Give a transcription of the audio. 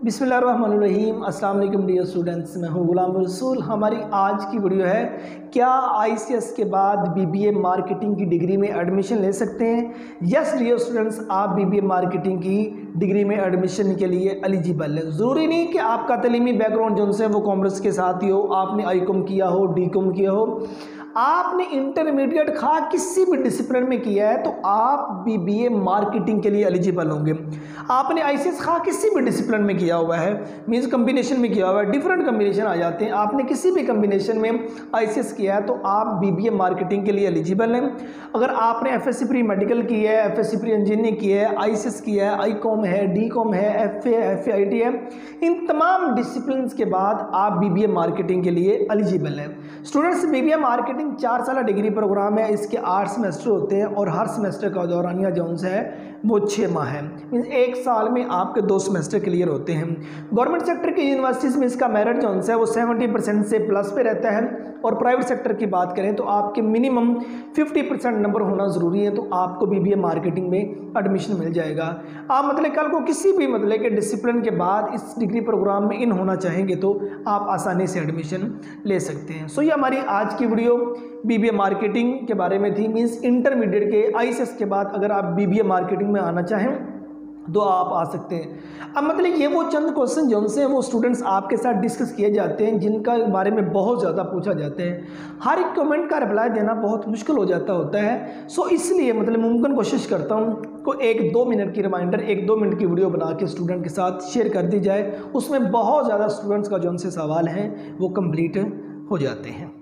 बिस्मिल्लाहिर्रहमानिर्रहीम। अस्सलाम वालेकुम डियर स्टूडेंट्स, मैं हूं गुलाम रसूल। हमारी आज की वीडियो है, क्या आईसीएस के बाद बीबीए मार्केटिंग की डिग्री में एडमिशन ले सकते हैं? यस डियर स्टूडेंट्स, आप बीबीए मार्केटिंग की डिग्री में एडमिशन के लिए एलिजिबल है। ज़रूरी नहीं कि आपका तलीमी बैकग्राउंड जो है वो कॉमर्स के साथ ही हो, आपने आई.कॉम किया हो, डी.कॉम किया हो, आपने इंटरमीडिएट खा किसी भी डिसिप्लिन में किया है तो आप बीबीए मार्केटिंग के लिए एलिजिबल होंगे। आपने आईसीएस खा किसी भी डिसिप्लिन में किया हुआ है, मींस कम्बिनेशन में किया हुआ है, डिफरेंट कम्बिनेशन आ जाते हैं, आपने किसी भी कम्बिनेशन में आईसीएस किया है तो आप बीबीए मार्केटिंग के लिए एलिजिबल हैं। अगर आपने एफएससी प्री मेडिकल की है, एफएससी प्री इंजीनियरिंग की है, आईसीएस किया है, आई.कॉम है, डी.कॉम है, एफएआईटी है, इन तमाम डिसिप्लिन के बाद आप बीबीए मार्केटिंग के लिए एलिजिबल हैं। स्टूडेंट्स, बीबीए मार्केटिंग 4 साल डिग्री प्रोग्राम है, इसके 8 सेमेस्टर होते हैं और हर सेमेस्टर का दौरानिया जो है वो 6 माह है, मीन्स 1 साल में आपके 2 सेमेस्टर क्लियर होते हैं। गवर्नमेंट सेक्टर की यूनिवर्सिटीज़ में इसका मेरिट जो है वो 70% से प्लस पे रहता है और प्राइवेट सेक्टर की बात करें तो आपके मिनिमम 50% नंबर होना ज़रूरी है, तो आपको बीबीए मार्केटिंग में एडमिशन मिल जाएगा। आप मतलब कल को किसी भी मतलब के डिसिप्लिन के बाद इस डिग्री प्रोग्राम में इन होना चाहेंगे तो आप आसानी से एडमिशन ले सकते हैं। सो ये हमारी आज की वीडियो बीबीए मार्केटिंग के बारे में थी, मींस इंटरमीडिएट के आईसीएस के बाद अगर आप बीबीए मार्केटिंग में आना चाहें तो आप आ सकते हैं। अब मतलब ये वो चंद क्वेश्चन जो हैं वो स्टूडेंट्स आपके साथ डिस्कस किए जाते हैं, जिनका बारे में बहुत ज़्यादा पूछा जाता है। हर एक कमेंट का रिप्लाई देना बहुत मुश्किल हो जाता होता है, सो इसलिए मतलब मुमकिन कोशिश करता हूँ को 1-2 मिनट की रिमाइंडर, 1-2 मिनट की वीडियो बना के स्टूडेंट के साथ शेयर कर दी जाए। उसमें बहुत ज़्यादा स्टूडेंट्स का जो उनसे सवाल हैं वो कंप्लीट हो जाते हैं।